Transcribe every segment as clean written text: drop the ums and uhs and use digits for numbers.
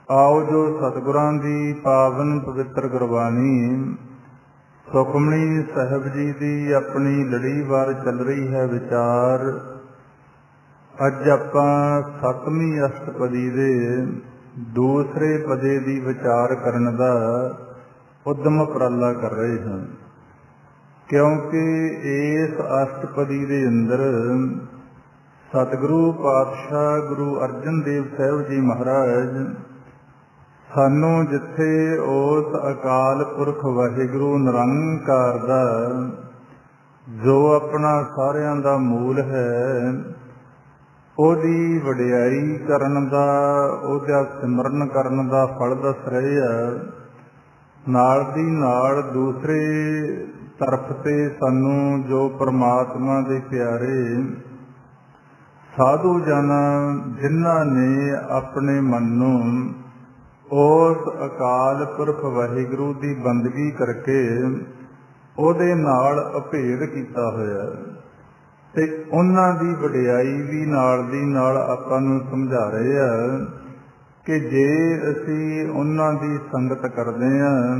आओ जो सतगुरां दी पावन पवित्र गुरबाणी सुखमणी साहिब जी की अपनी लड़ीवार चल रही है विचार। अज आपां सतवीं अष्टपदी दे दूसरे पदे की विचार करने का उद्यम उपराला कर रहे हैं, क्योंकि इस अष्टपदी के अंदर सतगुरु पातशाह गुरु अर्जन देव साहिब जी महाराज सानू जिथे उस अकाल पुरख वाहिगुरु निरंकार दा जो अपना सारियां दा मूल है ओदी वडियाई करन दा, ओदा सिमरन करन दा फल दस रहे हैं। नाल दी नाल दूसरे तरफ ते सानू जो परमात्मा दे प्यारे साधु जन जिन्हां ने अपने मन नू उस अकाल पुरख वाहिगुरु की बंदगी करके उहदे नाल अभेद कीता होया ते उन्हां दी वडियाई भी नाल दी नाल आपां नूं समझा रहे हैं कि जे असीं उन्हां दी संगत करदे हां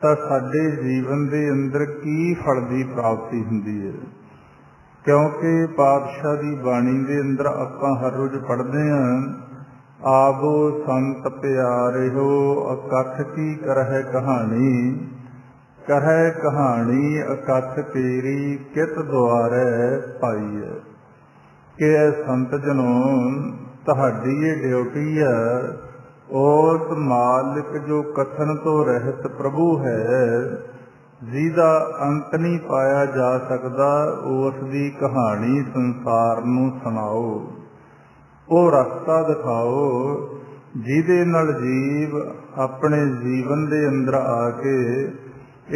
तां साडे जीवन दे अंदर की फल दी प्राप्ति हुंदी है। क्योंकि पातशाह दी बाणी दे अंदर आपां हर रोज़ पढ़दे हां, आवो संत प्यारे हो अकथ की करह कहानी, करह कहानी अकथ तेरी कित द्वारे पाई है। कि संत जनों तुहाडी ये ड्यूटी है, उस मालिक जो कथन तो रहत प्रभु है जिहदा अंत नहीं पाया जा सकता, उस दी कहानी संसार नूं सुणाओ। वो रस्ता दिखाओ जिहदे नाल जीव अपने जीवन दे अंदर आके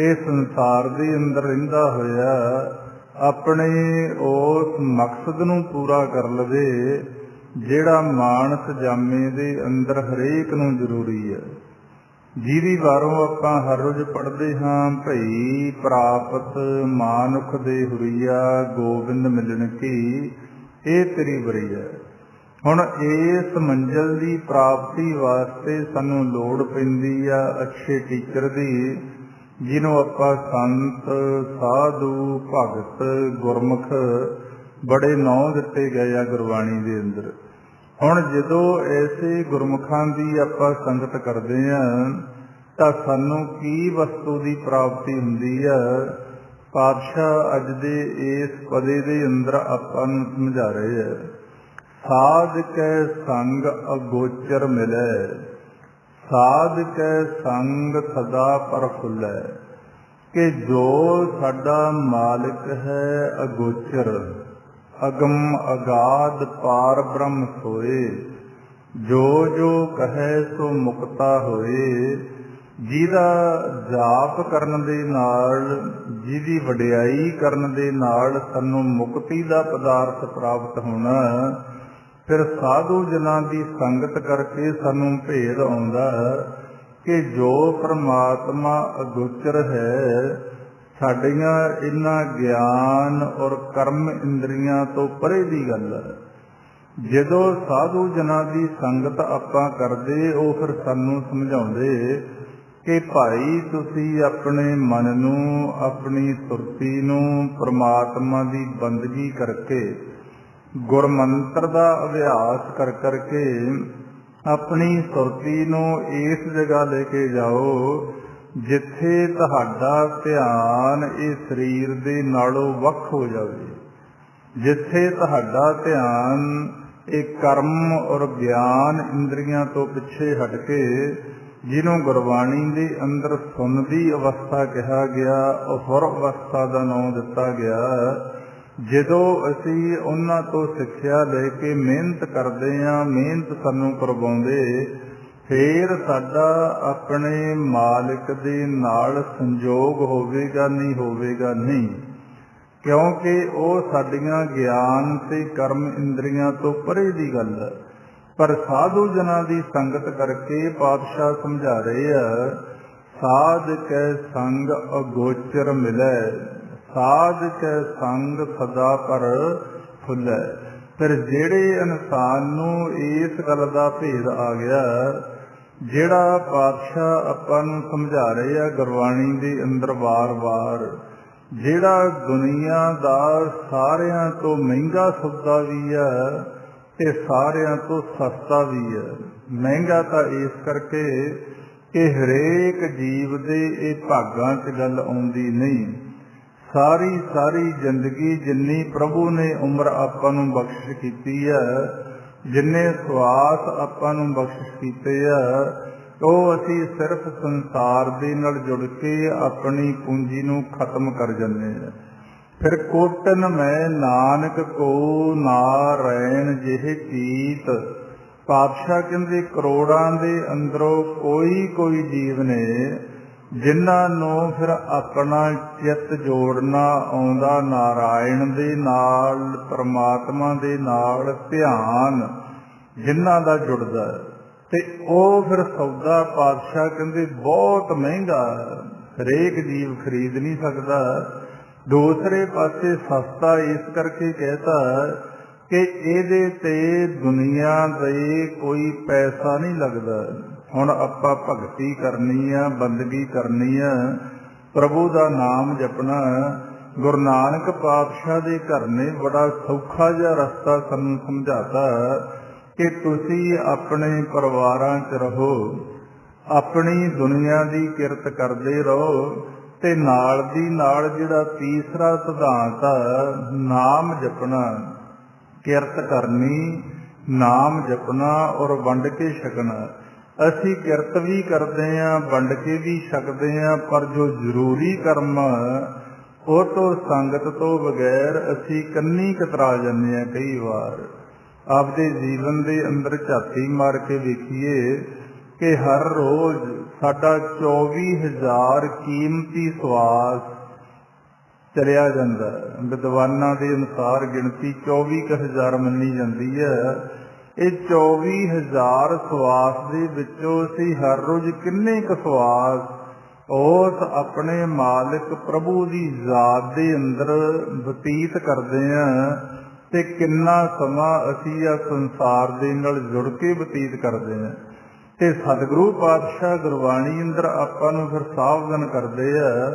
इस संसार दे अंदर रहिंदा होया अपने उस मकसद नूं पूरा कर लवे जिहड़ा मानस जामे दे अंदर हरेक नूं जरूरी है। जिहदी बारों आपां हर रोज़ पढ़दे हां, भई प्रापत मानुख दे हुरिया गोबिंद मिलन की ये तेरी बरी है। हुण इस मंजिल की प्राप्ति वास्ते सानू लोड़ पैंदी आ अच्छे टीचर की, जिन्हों आपां संत साधु भगत गुरमुख बड़े नाम दिते गए आ गुरबाणी के अंदर। हुण जदों ऐसे गुरमुखां की आपां संगत करदे हां तां सानू की वस्तु की प्राप्ति हुंदी आ। पातशाह अज दे इस पदे दे अंदर आपां नूं समझा रहे हैं, साध कै संग अगोचर मिलै, साध कै संग सदा प्रफुल्लै। कि जो साडा मालिक है अगोचर अगम अगाध पार ब्रह्म सोए, जो जो कहे सो मुक्ता होए। जिहदा जाप करन दे नाल, जिहदी वडियाई करन दे नाल सानू मुक्ति दा पदार्थ प्राप्त होना, फिर साधु जनां की संगत करके सानू भेद आउंदा कि जो परमात्मा अगोचर है साडियां इन्हां ज्ञान और कर्म इंद्रियां तो परे दी गल है। जदों साधु जनां की संगत आपां करदे वो फिर सानू समझाउंदे कि भाई तुसी अपने मन नूं अपनी सुरती नूं परमात्मा की बंदगी करके गुरमंत्र का अभ्यास कर करके अपनी सुरती नूं इस जगह लेके जाओ जिथे तुहाडा ध्यान इस शरीर दे नालों वख हो जाए, जिथे तुहाडा ध्यान एक कर्म और ज्ञान इंद्रियां तो पिछे हट के जिन्हों गुरबाणी के अंदर सुनदी अवस्था कहा गया, हुर अवस्था का नाम दिता गया। जदों असी उन्हां तो सिक्ख्या लेके मेहनत करते हैं, मेहनत सानू करवाउंदे, फिर साडा अपने मालिक दे नाल संजोग होवेगा नहीं होवेगा नहीं, क्योंकि वो साडियां ज्ञान ते कर्म इंद्रियां तो परे दी गल है। पर साधु जनां दी संगत करके पातशाह समझा रहे हैं, साध कै संग अगोचर मिलै, साध कै संग सदा पर फुल्लै। फिर जेड़े इंसान नूं इस गल दा भेद आ गया ਜਿਹੜਾ ਪਾਤਸ਼ਾਹ ਆਪਾਂ ਨੂੰ ਸਮਝਾ ਰਹੇ ਆ ਗੁਰਬਾਣੀ ਦੇ ਅੰਦਰ ਵਾਰ-ਵਾਰ, ਜਿਹੜਾ ਦੁਨੀਆ ਦਾ ਸਾਰਿਆਂ ਤੋਂ ਮਹਿੰਗਾ ਸੌਦਾ ਵੀ ਆ ਤੇ ਸਾਰਿਆਂ ਤੋਂ ਸਸਤਾ ਵੀ ਆ। ਮਹਿੰਗਾ ਤਾਂ ਇਸ ਕਰਕੇ ਕਿ ਹਰੇਕ ਜੀਵ ਦੇ ਇਹ ਭਾਗਾਂ 'ਚ ਗੱਲ ਆਉਂਦੀ ਨਹੀਂ। ਸਾਰੀ ਜ਼ਿੰਦਗੀ ਜਿੰਨੀ ਪ੍ਰਭੂ ਨੇ ਉਮਰ ਆਪਾਂ ਨੂੰ ਬਖਸ਼ਿਸ਼ ਕੀਤੀ ਆ, ਜਿੰਨੇ ਸਵਾਸ ਆਪਾਂ ਨੂੰ ਬਖਸ਼ਿਸ਼ ਕੀਤੇ ਆ, ਉਹ ਅਸੀਂ ਸਿਰਫ ਸੰਸਾਰ ਦੇ ਨਾਲ ਜੁੜ ਕੇ ਆਪਣੀ ਪੂੰਜੀ ਨੂੰ ਖਤਮ ਕਰ ਜਾਂਦੇ ਆ। ਫਿਰ ਕੋਟਨ ਮੈਂ ਨਾਨਕ ਕੋ ਨਾਰਾਇਣ ਜਿਹੇ ਚੀਤ। ਪਾਤਸ਼ਾਹ ਕਹਿੰਦੇ ਕਰੋੜਾਂ ਦੇ ਅੰਦਰੋਂ ਕੋਈ ਜੀਵ ਨੇ ਜਿਨ੍ਹਾਂ ਨੂੰ ਫਿਰ ਆਪਣਾ ਚਿੱਤ ਜੋੜਨਾ ਆਉਂਦਾ ਨਾਰਾਇਣ ਦੇ ਨਾਲ, ਪਰਮਾਤਮਾ ਦੇ ਨਾਲ ਧਿਆਨ ਜਿਨ੍ਹਾਂ ਦਾ ਜੁੜਦਾ, ਤੇ ਉਹ ਫਿਰ ਸੌਦਾ ਪਾਤਸ਼ਾਹ ਕਹਿੰਦੇ ਬਹੁਤ ਮਹਿੰਗਾ, ਹਰੇਕ ਜੀਵ ਖਰੀਦ ਨਹੀਂ ਸਕਦਾ। ਦੂਸਰੇ ਪਾਸੇ ਸਸਤਾ ਇਸ ਕਰਕੇ ਕਹਿਤਾ ਕਿ ਇਹਦੇ ਤੇ ਦੁਨੀਆ ਦੇ ਕੋਈ ਪੈਸਾ ਨਹੀਂ ਲੱਗਦਾ। ਹੁਣ ਆਪਾਂ ਭਗਤੀ ਕਰਨੀ ਆ, ਬੰਦਗੀ ਕਰਨੀ ਆ, ਪ੍ਰਭੂ ਦਾ ਨਾਮ ਜਪਣਾ। ਗੁਰੂ ਨਾਨਕ ਪਾਤਸ਼ਾਹ ਦੇ ਘਰ ਨੇ ਬੜਾ ਸੌਖਾ ਜਿਹਾ ਰਸਤਾ ਸਾਨੂੰ ਸਮਝਾਤਾ ਕਿ ਤੁਸੀਂ ਆਪਣੇ ਪਰਿਵਾਰਾਂ 'ਚ ਰਹੋ, ਆਪਣੀ ਦੁਨੀਆ ਦੀ ਕਿਰਤ ਕਰਦੇ ਰਹੋ, ਤੇ ਨਾਲ ਦੀ ਨਾਲ ਜਿਹੜਾ ਤੀਸਰਾ ਸਿਧਾਂਤ ਆ ਨਾਮ ਜਪਣਾ, ਕਿਰਤ ਕਰਨੀ, ਨਾਮ ਜਪਣਾ ਔਰ ਵੰਡ ਕੇ ਛਕਣਾ। ਅਸੀਂ ਕਿਰਤ ਵੀ ਕਰਦੇ ਹਾਂ, ਵੰਡ ਕੇ ਵੀ ਛਕਦੇ ਹਾਂ, ਪਰ ਜੋ ਜ਼ਰੂਰੀ ਕਰਮ ਉਹ ਤੋਂ ਸੰਗਤ ਤੋਂ ਬਗੈਰ ਅਸੀਂ ਕੰਨੀ ਕਤਰਾ ਜਾਂਦੇ ਹਾਂ। ਕਈ ਵਾਰ ਆਪਦੇ ਜੀਵਨ ਦੇ ਅੰਦਰ ਝਾਤੀ ਮਾਰ ਕੇ ਵੇਖੀਏ ਕਿ ਹਰ ਰੋਜ਼ ਸਾਡਾ 24,000 ਕੀਮਤੀ ਸਵਾਸ ਚਲਿਆ ਜਾਂਦਾ। ਵਿਦਵਾਨਾਂ ਦੇ ਅਨੁਸਾਰ ਗਿਣਤੀ 24,000 ਮੰਨੀ ਜਾਂਦੀ ਹੈ। ਇਹ 24,000 ਸਵਾਸ ਦੇ ਵਿੱਚੋਂ ਅਸੀਂ ਹਰ ਰੋਜ਼ ਕਿੰਨੇ ਕੁ ਸਵਾਸ ਉਸ ਆਪਣੇ ਮਾਲਿਕ ਪ੍ਰਭੂ ਦੀ ਜ਼ਾਤ ਦੇ ਅੰਦਰ ਬਤੀਤ ਕਰਦੇ ਹਾਂ, ਤੇ ਕਿੰਨਾ ਸਮਾਂ ਅਸੀਂ ਆ ਸੰਸਾਰ ਦੇ ਨਾਲ ਜੁੜ ਕੇ ਬਤੀਤ ਕਰਦੇ ਹਾਂ। ਤੇ ਸਤਿਗੁਰੂ ਪਾਤਸ਼ਾਹ ਗੁਰਬਾਣੀ ਅੰਦਰ ਆਪਾਂ ਨੂੰ ਫਿਰ ਸਾਵਧਾਨ ਕਰਦੇ ਆ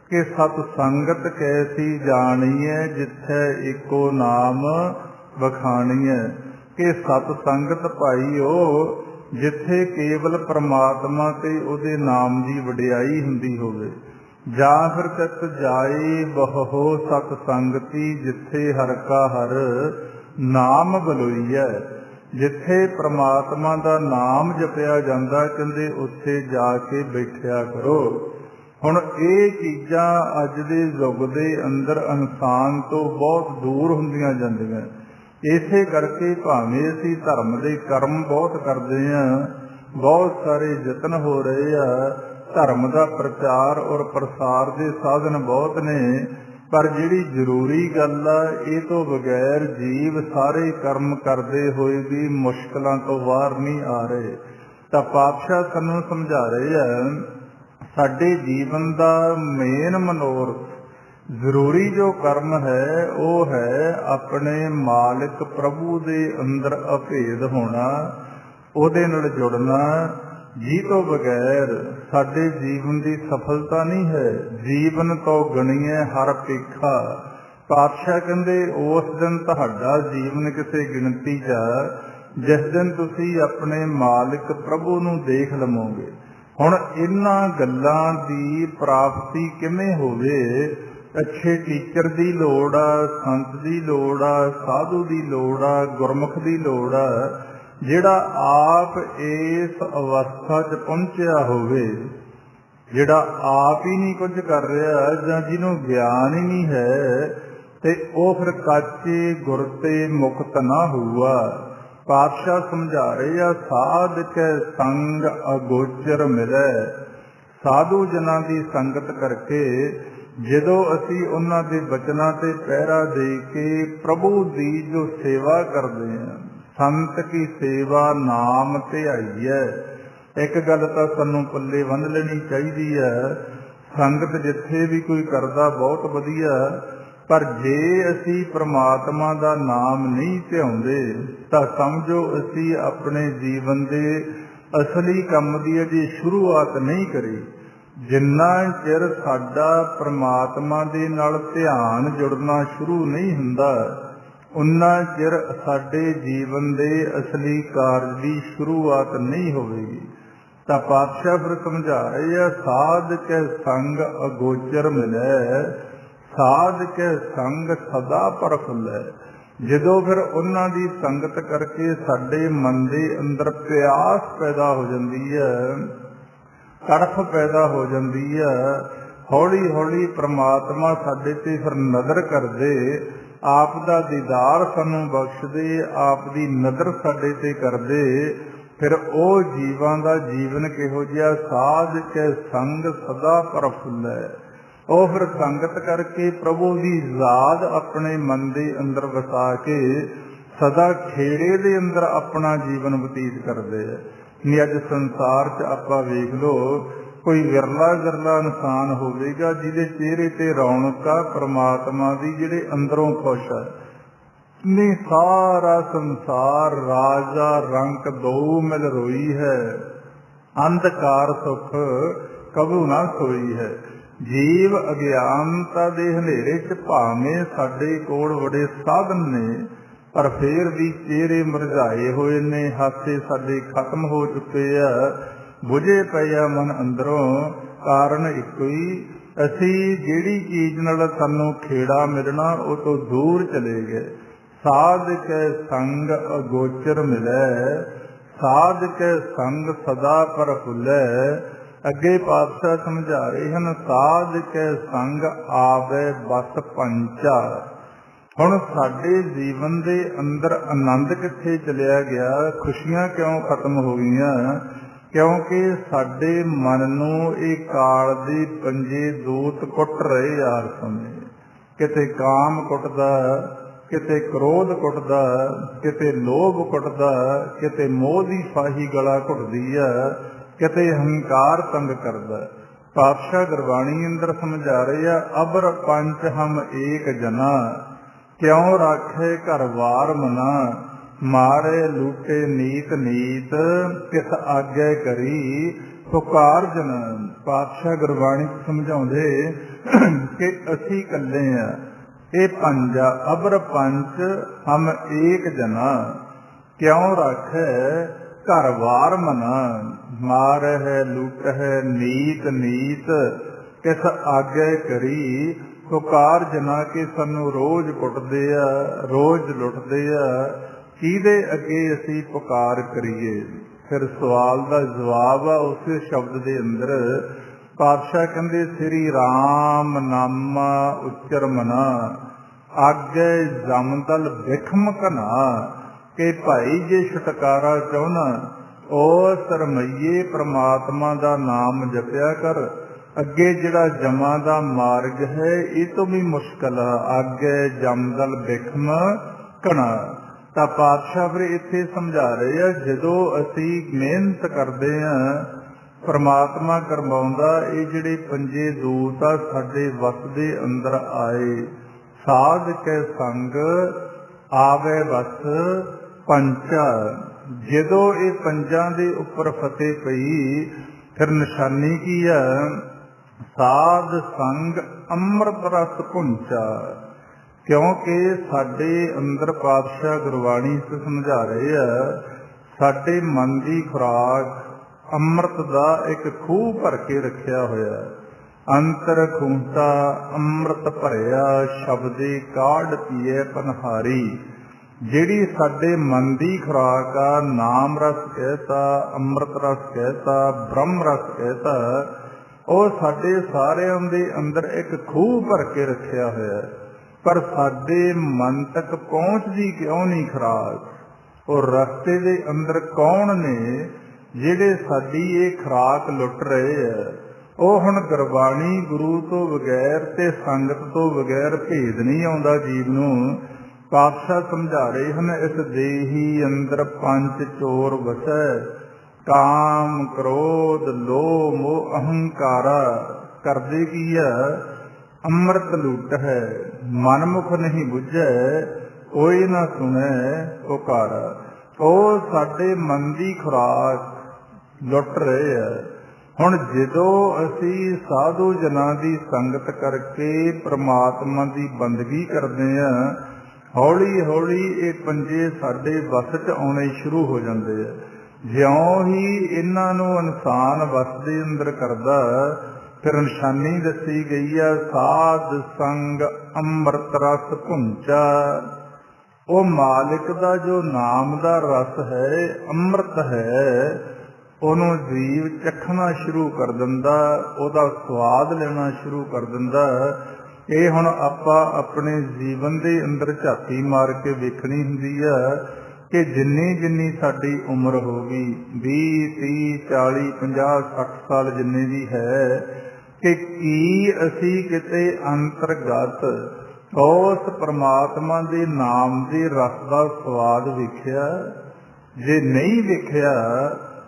ਕਿ ਸਤ ਸੰਗਤ ਕੈਸੀ ਜਾਣੀਐ ਜਿੱਥੇ ਇੱਕੋ ਨਾਮ ਵਖਾਣੀਐ। ਕਿ ਸਤ ਸੰਗਤ ਭਾਈ ਉਹ ਜਿੱਥੇ ਕੇਵਲ ਪ੍ਰਮਾਤਮਾ ਤੇ ਉਹਦੇ ਨਾਮ ਦੀ ਵਡਿਆਈ ਹੁੰਦੀ ਹੋਵੇ, ਜਾਂ ਫਿਰ ਤਿਤ ਜਾਏ ਬਹੁ ਸਤ ਸੰਗਤੀ ਜਿੱਥੇ ਹਰ ਕਾ ਹਰ ਨਾਮ ਬਲੋਈਐ। ਜਿੱਥੇ ਪ੍ਰਮਾਤਮਾ ਦਾ ਨਾਮ ਜਪਿਆ ਜਾਂਦਾ, ਕਹਿੰਦੇ ਉੱਥੇ ਜਾ ਕੇ ਬੈਠਿਆ ਕਰੋ। ਹੁਣ ਇਹ ਚੀਜ਼ਾਂ ਅੱਜ ਦੇ ਯੁੱਗ ਦੇ ਅੰਦਰ ਇਨਸਾਨ ਤੋਂ ਬਹੁਤ ਦੂਰ ਹੁੰਦੀਆਂ ਜਾਂਦੀਆਂ। ਇਸੇ ਕਰਕੇ ਭਾਵੇਂ ਅਸੀਂ ਧਰਮ ਦੇ ਕਰਮ ਬਹੁਤ ਕਰਦੇ ਹਾਂ, ਬਹੁਤ ਸਾਰੇ ਯਤਨ ਹੋ ਰਹੇ ਆ, ਧਰਮ ਦਾ ਪ੍ਰਚਾਰ ਔਰ ਪ੍ਰਸਾਰ ਦੇ ਸਾਧਨ ਬਹੁਤ ਨੇ, ਪਰ ਜਿਹੜੀ ਜ਼ਰੂਰੀ ਗੱਲ ਆ ਇਹ ਤੋਂ ਬਗੈਰ ਜੀਵ ਸਾਰੇ ਕਰਮ ਕਰਦੇ ਹੋਏ ਵੀ ਮੁਸ਼ਕਲਾਂ ਤੋਂ ਬਾਹਰ ਨਹੀਂ ਆ ਰਹੇ। ਤਾਂ ਪਾਤਸ਼ਾਹ ਸਾਨੂੰ ਸਮਝਾ ਰਹੇ ਆ ਸਾਡੇ ਜੀਵਨ ਦਾ ਮੇਨ ਮਨੋਰਥ, ਜ਼ਰੂਰੀ ਜੋ ਕਰਮ ਹੈ ਉਹ ਹੈ ਆਪਣੇ ਮਾਲਿਕ ਪ੍ਰਭੂ ਦੇ ਅੰਦਰ ਅਭੇਦ ਹੋਣਾ, ਉਹਦੇ ਨਾਲ ਜੁੜਨਾ। ਜੀ ਤੋਂ ਬਗੈਰ ਸਾਡੇ ਜੀਵਨ ਦੀ ਸਫਲਤਾ ਨਹੀਂ ਹੈ। ਜੀਵਨ ਤੋਂ ਗਣੀਏ ਹਰ ਪੇਖਾ। ਪਾਤਸ਼ਾਹ ਕਹਿੰਦੇ ਉਸ ਦਿਨ ਤੁਹਾਡਾ ਜੀਵਨ ਕਿਸੇ ਗਿਣਤੀ 'ਚ ਜਿਸ ਦਿਨ ਤੁਸੀਂ ਆਪਣੇ ਮਾਲਿਕ ਪ੍ਰਭੂ ਨੂੰ ਦੇਖ ਲਵੋਗੇ। ਹੁਣ ਇਹਨਾਂ ਗੱਲਾਂ ਦੀ ਪ੍ਰਾਪਤੀ ਕਿਵੇਂ ਹੋਵੇ? ਅੱਛੇ ਟੀਚਰ ਦੀ ਲੋੜ ਆ, ਸੰਤ ਦੀ ਲੋੜ ਆ, ਸਾਧੂ ਦੀ ਲੋੜ ਆ, ਗੁਰਮੁਖ ਦੀ ਲੋੜ ਆ, ਜਿਹੜਾ ਆਪ ਇਸ ਅਵਸਥਾ 'ਚ ਪਹੁੰਚਿਆ ਹੋਵੇ, ਜਿਹੜਾ ਆਪ ਹੀ ਨਹੀਂ ਕੁਝ ਕਰ ਰਿਹਾ ਜਾਂ ਜਿਹਨੂੰ ਗਿਆਨ ਹੀ ਨਹੀਂ ਹੈ, ਤੇ ਉਹ ਫਿਰ ਕਾਚੇ ਗੁਰ ਤੇ ਮੁਕਤ ਨਾ ਹੁਆ। ਪਾਤਸ਼ਾਹ ਸਮਝਾ ਰਹੇ ਆ ਸਾਧਕ ਸੰਗ ਅਗੋਚਰ ਮਿਲੈ। ਸਾਧੂ ਜਨਾਂ ਦੀ ਸੰਗਤ ਕਰਕੇ ਜਦੋਂ ਅਸੀਂ ਉਹਨਾਂ ਦੇ ਬਚਨਾਂ ਤੇ ਪਹਿਰਾ ਦੇ ਕੇ ਪ੍ਰਭੂ ਦੀ ਜੋ ਸੇਵਾ ਕਰਦੇ ਹਾਂ, ਸੰਤ ਕੀ ਸੇਵਾ ਨਾਮ ਧਿਆਈਐ। ਇੱਕ ਗੱਲ ਤਾਂ ਸਾਨੂੰ ਪੱਲੇ ਬੰਨ੍ਹ ਲੈਣੀ ਚਾਹੀਦੀ ਹੈ, ਸੰਗਤ ਜਿੱਥੇ ਵੀ ਕੋਈ ਕਰਦਾ ਬਹੁਤ ਵਧੀਆ, ਪਰ ਜੇ ਅਸੀਂ ਪ੍ਰਮਾਤਮਾ ਦਾ ਨਾਮ ਨਹੀਂ ਧਿਆਉਂਦੇ ਤਾਂ ਸਮਝੋ ਅਸੀਂ ਆਪਣੇ ਜੀਵਨ ਦੇ ਅਸਲੀ ਕੰਮ ਦੀ ਅਜੇ ਸ਼ੁਰੂਆਤ ਨਹੀਂ ਕਰੀ। ਜਿੰਨਾ ਚਿਰ ਸਾਡਾ ਪ੍ਰਮਾਤਮਾ ਦੇ ਨਾਲ ਧਿਆਨ ਜੁੜਨਾ ਸ਼ੁਰੂ ਨਹੀਂ ਹੁੰਦਾ, ਉਨਾ ਚਿਰ ਸਾਡੇ ਜੀਵਨ ਦੇ ਅਸਲੀ ਕਾਰਜ ਦੀ ਸ਼ੁਰੂਆਤ ਨਹੀਂ ਹੋਵੇਗੀ। ਤਾਂ ਪਾਤਸ਼ਾਹ ਫਿਰ ਸਮਝਾ ਰਹੇ ਆ, ਸਾਧ ਕੇ ਸੰਗ ਅਗੋਚਰ ਮਿਲੈ, ਸਾਧ ਕੇ ਸੰਗ ਸਦਾ ਪ੍ਰਫੁੱਲੈ। ਜਦੋਂ ਫਿਰ ਉਹਨਾਂ ਦੀ ਸੰਗਤ ਕਰਕੇ ਸਾਡੇ ਮਨ ਦੇ ਅੰਦਰ ਪਿਆਸ ਪੈਦਾ ਹੋ ਜਾਂਦੀ ਹੈ, ਤੜਫ ਪੈਦਾ ਹੋ ਜਾਂਦੀ ਹੈ, ਹੌਲੀ ਹੌਲੀ ਪ੍ਰਮਾਤਮਾ ਸਾਡੇ ਤੇ ਫਿਰ ਨਜ਼ਰ ਕਰਦੇ, ਆਪ ਦਾ ਦੀਦਾਰ ਸਾਨੂੰ ਬਖਸ਼ਦੇ, ਆਪ ਦੀ ਨਜ਼ਰ ਸਾਡੇ ਤੇ ਕਰਦੇ। ਫਿਰ ਉਹ ਜੀਵਾਂ ਦਾ ਜੀਵਨ ਕਿਹੋ ਜਿਹਾ, ਸਾਧ ਕੇ ਸੰਗ ਸਦਾ ਪ੍ਰਫੁੱਲੈ। ਉਹ ਫਿਰ ਸੰਗਤ ਕਰਕੇ ਪ੍ਰਭੂ ਦੀ ਯਾਦ ਆਪਣੇ ਮਨ ਦੇ ਅੰਦਰ ਵਸਾ ਕੇ ਸਦਾ ਖੇੜੇ ਦੇ ਅੰਦਰ ਆਪਣਾ ਜੀਵਨ ਬਤੀਤ ਕਰਦੇ ਹੈ। ਨਹੀਂ ਅੱਜ ਸੰਸਾਰ 'ਚ ਆਪਾਂ ਵੇਖ ਲਓ, ਕੋਈ ਵਿਰਲਾ ਇਨਸਾਨ ਹੋਵੇਗਾ ਜਿਹਦੇ ਚਿਹਰੇ ਤੇ ਰੌਣਕ ਆ ਪ੍ਰਮਾਤਮਾ ਦੀ, ਜਿਹੜੇ ਅੰਦਰੋਂ ਖੁਸ਼ ਹੈ। ਨਹੀਂ ਸਾਰਾ ਸੰਸਾਰ ਰਾਜਾ ਰੰਕ ਦੋ ਮਿਲ ਰੋਈ ਹੈ, ਅੰਧਕਾਰ ਸੁਖ ਕਬੂ ਨਾ ਸੋਈ ਹੈ। ਜੀਵ ਅਗਿਆਨਤਾ ਦੇ ਹਨੇਰੇ 'ਚ ਭਾਵੇਂ ਸਾਡੇ ਕੋਲ ਬੜੇ ਸਾਧਨ ਨੇ, ਪਰ ਫੇਰ ਵੀ ਚਿਹਰੇ ਮੁਰਝਾਏ ਹੋਏ ਨੇ, ਹਾਸੇ ਸਾਡੇ ਖਤਮ ਹੋ ਚੁੱਕੇ ਆ, ਬੁਝੇ ਪਏ ਆ ਮਨ ਅੰਦਰੋਂ। ਕਾਰਨ ਇੱਕੋ ਹੀ, ਅਸੀਂ ਜਿਹੜੀ ਚੀਜ਼ ਨਾਲ ਸਾਨੂੰ ਖੇੜਾ ਮਿਲਣਾ ਉਹ ਤੋਂ ਦੂਰ ਚਲੇ ਗਏ। ਸਾਧ ਕੇ ਸੰਗ ਅਗੋਚਰ ਮਿਲੈ, ਸਾਧ ਕੇ ਸੰਗ ਸਦਾ ਪ੍ਰਫੁੱਲੈ। ਅੱਗੇ ਪਾਤਸ਼ਾਹ ਸਮਝਾ ਰਹੇ ਹਨ, ਸਾਧ ਕੇ ਸੰਗ ਆਵੇ ਬਸ ਪੰਚਾ। ਹੁਣ ਸਾਡੇ ਜੀਵਨ ਦੇ ਅੰਦਰ ਆਨੰਦ ਕਿੱਥੇ ਚਲਿਆ ਗਿਆ, ਖੁਸ਼ੀਆਂ ਕਿਉਂ ਖਤਮ ਹੋ ਗਈਆਂ? ਕਿਉਂਕਿ ਸਾਡੇ ਮਨ ਨੂੰ ਇਹ ਕਾਲ ਦੇ ਪੰਜੇ ਦੂਤ ਕੁੱਟ ਰਹੇ ਯਾਰ ਸਮੇਂ। ਕਿਤੇ ਕਾਮ ਕੁੱਟਦਾ, ਕਿਤੇ ਕ੍ਰੋਧ ਕੁੱਟਦਾ, ਕਿਤੇ ਲੋਭ ਕੁੱਟਦਾ, ਕਿਤੇ ਮੋਹ ਦੀ ਫਾਹੀ ਗਲਾ ਘੁੱਟਦੀ ਆ, ਕਿਤੇ ਹੰਕਾਰ ਤੰਗ ਕਰਦਾ। ਪਾਤਸ਼ਾਹ ਗੁਰਬਾਣੀ ਅੰਦਰ ਸਮਝਾ ਰਹੇ ਆ, ਅਬਰ ਪੰਚ ਹਮ ਏਕ ਜਨਾ, ਕਿਉਂ ਰਾਖੇ ਘਰ ਵਾਰ ਮਨਾ, ਮਾਰੇ ਲੂਟੇ ਨੀਤ ਨੀਤ, ਕਿਸ ਆਗੇ ਕਰੀ ਪੁਕਾਰ ਜਨ। ਪਾਤਸ਼ਾਹ ਗੁਰਬਾਣੀ ਸਮਝਾਉਂਦੇ ਕਿ ਅਸੀਂ ਇਕੱਲੇ ਆ, ਇਹ ਪੰਜ ਆ, ਅਬਰ ਪੰਚ ਹਮ ਏਕ ਜਨਾ, ਕਿਉਂ ਰਾਖੇ ਘਰ ਵਾਰ ਮਨਾ, ਮਾਰ ਹੈ ਲੁੱਟ ਹੈ ਨੀਤ ਨੀਤ, ਕਿਸ ਆਗੇ ਕਰੀ ਪੁਕਾਰ ਜਨਾ। ਕੇ ਸਾਨੂੰ ਰੋਜ਼ ਕੁੱਟਦੇ ਆ, ਰੋਜ਼ ਲੁੱਟਦੇ ਆ, ਕਿਹਦੇ ਅੱਗੇ ਅਸੀਂ ਪੁਕਾਰ ਕਰੀਏ? ਫਿਰ ਸਵਾਲ ਦਾ ਜਵਾਬ ਆ ਉਸੇ ਸ਼ਬਦ ਦੇ ਅੰਦਰ। ਪਾਤਸ਼ਾਹ ਕਹਿੰਦੇ, ਸ੍ਰੀ ਰਾਮ ਨਾਮਾ ਉਚਰ ਮਨਾ, ਆਗੇ ਜਮਦਲ ਬਿਖਮ ਘਨਾ। ਕਿ ਭਾਈ ਜੇ ਛੁਟਕਾਰਾ ਚਾਹੁੰਦਾ, ਉਹ ਸਰਮਈਏ ਪ੍ਰਮਾਤਮਾ ਦਾ ਨਾਮ ਜਪਿਆ ਕਰ। ਅੱਗੇ ਜਿਹੜਾ ਜਮਾਂ ਦਾ ਮਾਰਗ ਹੈ ਇਹ ਤੋਂ ਵੀ ਮੁਸ਼ਕਲ ਆ, ਆਗੇ ਜਮਦਲ ਬਿਖਮ ਘਣਾ। ਤਾਂ ਪਾਤਸ਼ਾਹ ਫਿਰ ਇੱਥੇ ਸਮਝਾ ਰਹੇ ਆ, ਜਦੋਂ ਅਸੀਂ ਮਿਹਨਤ ਕਰਦੇ ਹਾਂ ਪ੍ਰਮਾਤਮਾ ਕਰਵਾਉਂਦਾ, ਇਹ ਜਿਹੜੇ ਪੰਜੇ ਦੂਤ ਆ ਸਾਡੇ ਵਸ ਦੇ ਅੰਦਰ ਆਏ। ਸਾਧ ਕੇ ਸੰਗ ਆਵੇ ਬਸ ਪੰਚਾ। ਜਦੋਂ ਇਹ ਪੰਜਾਂ ਦੇ ਉੱਪਰ ਫਤਿਹ ਪਈ, ਫਿਰ ਨਿਸ਼ਾਨੀ ਕੀ ਆ? ਸਾਧ ਸੰਗ ਅੰਮ੍ਰਿਤ ਰਸ ਪੁੰਚਾ। ਕਿਉਂਕਿ ਸਾਡੇ ਅੰਦਰ ਪਾਤਸ਼ਾਹ ਗੁਰਬਾਣੀ ਚ ਸਮਝਾ ਰਹੇ ਆ, ਸਾਡੇ ਮਨ ਦੀ ਖੁਰਾਕ ਅੰਮ੍ਰਿਤ ਦਾ ਇੱਕ ਖੂਹ ਭਰ ਕੇ ਰੱਖਿਆ ਹੋਇਆ। ਅੰਤਰ ਖੂੰਟਾ ਅੰਮ੍ਰਿਤ ਭਰਿਆ, ਸ਼ਬਦੇ ਕਾਢ ਪੀਏ ਪਨਹਾਰੀ। ਜਿਹੜੀ ਸਾਡੇ ਮਨ ਦੀ ਖੁਰਾਕ ਆ, ਨਾਮ ਰਸ ਕਹਿਤਾ, ਅੰਮ੍ਰਿਤ ਰਸ ਕਹਿਤਾ, ਬ੍ਰਹਮ ਰਸ ਕਹਿਤਾ, ਉਹ ਸਾਡੇ ਸਾਰਿਆਂ ਦੇ ਅੰਦਰ ਇੱਕ ਖੂਹ ਭਰ ਕੇ ਰੱਖਿਆ ਹੋਇਆ। ਪਰ ਸਾਡੇ ਮਨ ਤੱਕ ਪਹੁੰਚਦੀ ਕਿਉਂ ਨਹੀਂ ਖੁਰਾਕ? ਉਹ ਰਸਤੇ ਦੇ ਅੰਦਰ ਕੌਣ ਨੇ ਜਿਹੜੇ ਸਾਡੀ ਇਹ ਖੁਰਾਕ ਲੁੱਟ ਰਹੇ ਆ? ਉਹ ਹੁਣ ਗੁਰਬਾਣੀ ਗੁਰੂ ਤੋਂ ਬਗੈਰ ਤੇ ਸੰਗਤ ਤੋਂ ਬਗੈਰ ਭੇਦ ਨਹੀਂ ਆਉਂਦਾ ਜੀਵ ਨੂੰ। ਪਾਤਸ਼ਾਹ ਸਮਝਾ ਰਹੇ ਹਨ, ਇਸ ਦੇਹੀ ਅੰਦਰ ਪੰਜ ਚੋਰ ਵਸੈ, ਕਾਮ ਕ੍ਰੋਧ ਲੋਭ ਮੋਹ ਅਹੰਕਾਰਾ। ਕਰਦੇ ਕੀ ਆ? ਅੰਮ੍ਰਿਤ ਲੁੱਟ ਹੈ, ਮਨਮੁਖ ਨਹੀਂ ਬੁੱਝੈ, ਕੋਈ ਨਾ ਸੁਣੈ ਪੁਕਾਰਾ। ਉਹ ਸਾਡੇ ਮਨ ਦੀ ਖੁਰਾਕ ਲੁੱਟ ਰਹੇ ਆ। ਹੁਣ ਜਦੋਂ ਅਸੀਂ ਸਾਧੂ ਜਨਾਂ ਦੀ ਸੰਗਤ ਕਰਕੇ ਪ੍ਰਮਾਤਮਾ ਦੀ ਬੰਦਗੀ ਕਰਦੇ ਆ, ਹੌਲੀ ਹੌਲੀ ਇਹ ਪੰਜੇ ਸਾਡੇ ਵਸ 'ਚ ਆਉਣੇ ਸ਼ੁਰੂ ਹੋ ਜਾਂਦੇ ਆ। ਜਿਉਂ ਹੀ ਇਹਨਾਂ ਨੂੰ ਇਨਸਾਨ ਵਸ ਦੇ ਅੰਦਰ ਕਰਦਾ, ਫਿਰ ਨਿਸ਼ਾਨੀ ਦੱਸੀ ਗਈ ਆ, ਸਾਧ ਸੰਗ ਅੰਮ੍ਰਿਤ ਰਸ ਭੁੰਚਾ। ਉਹ ਮਾਲਿਕ ਦਾ ਜੋ ਨਾਮ ਦਾ ਰਸ ਹੈ, ਅੰਮ੍ਰਿਤ ਹੈ, ਉਹਨੂੰ ਜੀਵ ਚਖਣਾ ਸ਼ੁਰੂ ਕਰ ਦਿੰਦਾ, ਉਹਦਾ ਸਵਾਦ ਲੈਣਾ ਸ਼ੁਰੂ ਕਰ ਦਿੰਦਾ। ਇਹ ਹੁਣ ਆਪਾਂ ਆਪਣੇ ਜੀਵਨ ਦੇ ਅੰਦਰ ਝਾਤੀ ਮਾਰ ਕੇ ਵੇਖਣੀ ਹੁੰਦੀ ਆ ਕਿ ਜਿੰਨੀ ਜਿੰਨੀ ਸਾਡੀ ਉਮਰ ਹੋ ਗਈ, 20, 30, 40, 50, 60 ਸਾਲ ਜਿੰਨੇ ਦੀ ਹੈ, ਕਿ ਕੀ ਅਸੀਂ ਕਿਤੇ ਅੰਤਰਗਤ ਉਸ ਪ੍ਰਮਾਤਮਾ ਦੇ ਨਾਮ ਦੇ ਰਸ ਦਾ ਸਵਾਦ ਵੇਖਿਆ? ਜੇ ਨਹੀਂ ਵੇਖਿਆ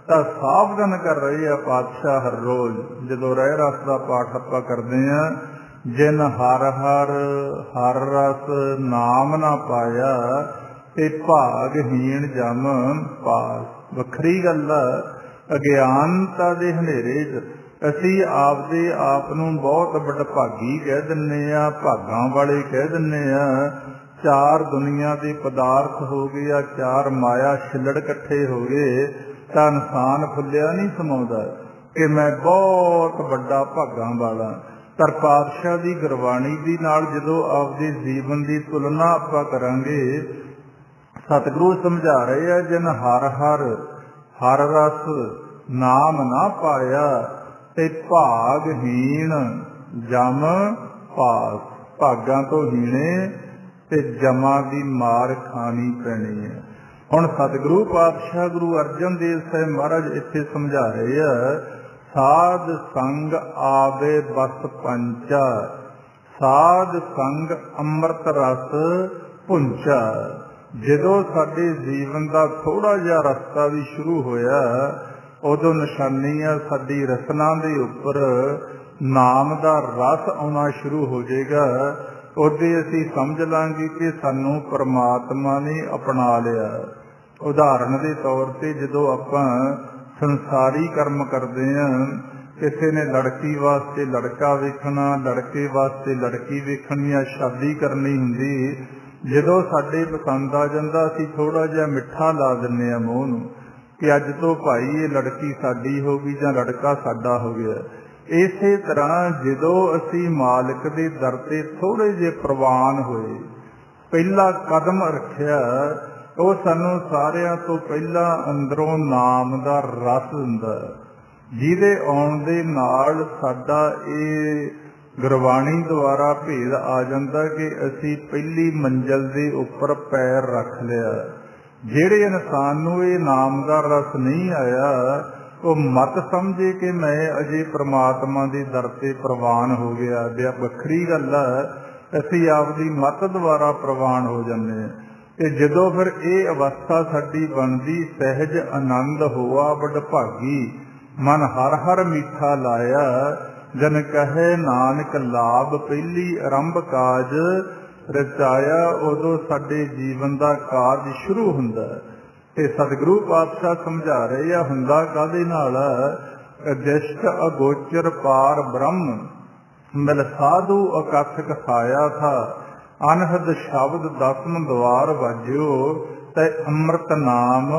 ਤਾਂ ਸਾਵਧਾਨ ਕਰ ਰਹੇ ਆ ਪਾਤਸ਼ਾਹ ਹਰ ਰੋਜ਼ ਜਦੋਂ ਰਹਿ ਰਸ ਦਾ ਪਾਠ ਆਪਾਂ ਕਰਦੇ ਆ, ਜਿਨ ਹਰ ਹਰ ਹਰ ਰਸ ਨਾਮ ਨਾ ਪਾਇਆ ਤੇ ਭਾਗਹੀਣ ਜਮ ਪਾਸ। ਵੱਖਰੀ ਗੱਲ ਆ, ਅਗਿਆਨਤਾ ਦੇ ਹਨੇਰੇ 'ਚ ਅਸੀਂ ਆਪਦੇ ਆਪ ਨੂੰ ਬਹੁਤ ਵਡਭਾਗੀ ਕਹਿ ਦਿੰਦੇ ਆ, ਭਾਗਾਂ ਵਾਲੇ ਕਹਿ ਦਿੰਦੇ ਆ। ਚਾਰ ਦੁਨੀਆ ਦੇ ਪਦਾਰਥ ਹੋ ਗਏ ਆ, ਚਾਰ ਮਾਇਆ ਛਿੱਲੜ ਇਕੱਠੇ ਹੋ ਗਏ ਤਾਂ ਇਨਸਾਨ ਫੁੱਲਿਆ ਨਹੀਂ ਸਮਾਉਂਦਾ ਕਿ ਮੈਂ ਬਹੁਤ ਵੱਡਾ ਭਾਗਾਂ ਵਾਲਾ। ਪਰ ਪਾਤਸ਼ਾਹ ਦੀ ਗੁਰਬਾਣੀ ਦੀ ਨਾਲ ਜਦੋਂ ਆਪਦੇ ਜੀਵਨ ਦੀ ਤੁਲਨਾ ਆਪਾਂ ਕਰਾਂਗੇ, ਸਤਿਗੁਰੂ ਸਮਝਾ ਰਹੇ ਆ, ਜਿਨ ਹਰ ਹਰ ਹਰ ਰਸ ਨਾਮ ਨਾ ਪਾਇਆ ਤੇ ਭਾਗਹੀਣ ਜਮ ਪਾਸ। ਭਾਗਾਂ ਤੋਂ ਹੀਣੇ ਤੇ ਜਮਾਂ ਦੀ ਮਾਰ ਖਾਣੀ ਪੈਣੀ ਹੈ। ਹੁਣ ਸਤਿਗੁਰੂ ਪਾਤਸ਼ਾਹ ਗੁਰੂ ਅਰਜਨ ਦੇਵ ਸਾਹਿਬ ਮਹਾਰਾਜ ਇੱਥੇ ਸਮਝਾ ਰਹੇ ਆ, ਸਾਧ ਸੰਗ ਆਵੇ ਬਸ ਪੰਚਾ, ਸਾਧ ਸੰਗ ਅੰਮ੍ਰਿਤ ਰਸ ਭੁੰਚਾ। ਜਦੋਂ ਸਾਡੇ ਜੀਵਨ ਦਾ ਥੋੜਾ ਜਿਹਾ ਰਸਤਾ ਵੀ ਸ਼ੁਰੂ ਹੋਇਆ, ਉਦੋਂ ਨਿਸ਼ਾਨੀ ਆ ਸਾਡੀ ਰਸਨਾ ਦੇ ਉੱਪਰ ਨਾਮ ਦਾ ਰਸ ਆਉਣਾ ਸ਼ੁਰੂ ਹੋ ਜਾਏਗਾ। ਉਹਦੇ ਅਸੀਂ ਸਮਝ ਲਾਂਗੇ ਕਿ ਸਾਨੂੰ ਪਰਮਾਤਮਾ ਨੇ ਅਪਣਾ ਲਿਆ। ਉਦਾਹਰਨ ਦੇ ਤੌਰ ਤੇ ਜਦੋਂ ਆਪਾਂ ਸੰਸਾਰੀ ਕਰਮ ਕਰਦੇ ਹਾਂ, ਕਿਸੇ ਨੇ ਲੜਕੀ ਵਾਸਤੇ ਲੜਕਾ ਵੇਖਣਾ, ਲੜਕੇ ਵਾਸਤੇ ਲੜਕੀ ਵੇਖਣੀ ਆ, ਸ਼ਾਦੀ ਕਰਨੀ ਹੁੰਦੀ, ਜਦੋਂ ਸਾਡੇ ਪਸੰਦ ਆ ਜਾਂਦਾ ਅਸੀਂ ਥੋੜਾ ਜਿਹਾ ਮਿੱਠਾ ਲਾ ਦਿੰਦੇ ਆ ਮੂੰਹ ਨੂੰ ਕਿ ਅੱਜ ਤੋਂ ਭਾਈ ਇਹ ਲੜਕੀ ਸਾਡੀ ਹੋ ਗਈ ਜਾਂ ਲੜਕਾ ਸਾਡਾ ਹੋ ਗਿਆ। ਇਸੇ ਤਰ੍ਹਾਂ ਜਦੋਂ ਅਸੀਂ ਮਾਲਕ ਦੇ ਦਰ ਤੇ ਥੋੜੇ ਜਿਹੇ ਪ੍ਰਵਾਨ ਹੋਏ, ਪਹਿਲਾ ਕਦਮ ਰੱਖਿਆ, ਉਹ ਸਾਨੂੰ ਸਾਰਿਆਂ ਤੋਂ ਪਹਿਲਾਂ ਅੰਦਰੋਂ ਨਾਮ ਦਾ ਰਸ ਦਿੰਦਾ, ਜਿਹਦੇ ਆਉਣ ਦੇ ਨਾਲ ਸਾਡਾ ਇਹ ਗੁਰਬਾਣੀ ਦੁਆਰਾ ਭੇਦ ਆ ਜਾਂਦਾ ਕਿ ਅਸੀਂ ਪਹਿਲੀ ਮੰਜ਼ਿਲ ਦੇ ਉੱਪਰ ਪੈਰ ਰੱਖ ਲਿਆ। ਜਿਹੜੇ ਇਨਸਾਨ ਨੂੰ ਇਹ ਨਾਮ ਦਾ ਰਸ ਨਹੀਂ ਆਇਆ, ਉਹ ਮਤ ਸਮਝੇ ਕਿ ਮੈਂ ਅਜੇ ਪ੍ਰਮਾਤਮਾ ਦੇ ਦਰ ਤੇ ਪ੍ਰਵਾਨ ਹੋ ਗਿਆ। ਵੱਖਰੀ ਗੱਲ ਆ, ਅਸੀਂ ਆਪਦੀ ਮਤ ਦੁਆਰਾ ਪ੍ਰਵਾਨ ਹੋ ਜਾਂਦੇ ਹਾਂ। ਤੇ ਜਦੋਂ ਫਿਰ ਇਹ ਅਵਸਥਾ ਸਾਡੀ ਬਣਦੀ, ਸਹਿਜ ਆਨੰਦ ਹੋਆ ਵਡਭਾਗੀ, ਮਨ ਹਰ ਹਰ ਮੀਠਾ ਲਾਇਆ, ਜਨ ਕਹੇ ਨਾਨਕ ਲਾਭ ਪਹਿਲੀ ਆਰੰਭ ਕਾਜ ਰਚਾਇਆ। ਉਦੋਂ ਸਾਡੇ ਜੀਵਨ ਦਾ ਕਾਰਜ ਸ਼ੁਰੂ ਹੁੰਦਾ। ਤੇ ਸਤਿਗੁਰੂ ਪਾਤਸ਼ਾਹ ਸਮਝਾ ਰਹੇ ਆ, ਹੁੰਦਾ ਕਾਹਦੇ ਨਾਲ? ਅਦਿਸ਼ਟ ਅਗੋਚਰ ਪਾਰ ਬ੍ਰਹਮ ਮਿਲ ਸਾਧੂ ਅਕਥ ਕਥਾਇਆ ਥਾ, ਅਨਹਦ ਸ਼ਬਦ ਦਸਮ ਦਵਾਰ ਵਾਜਿਓ ਤੇ ਅੰਮ੍ਰਿਤ ਨਾਮ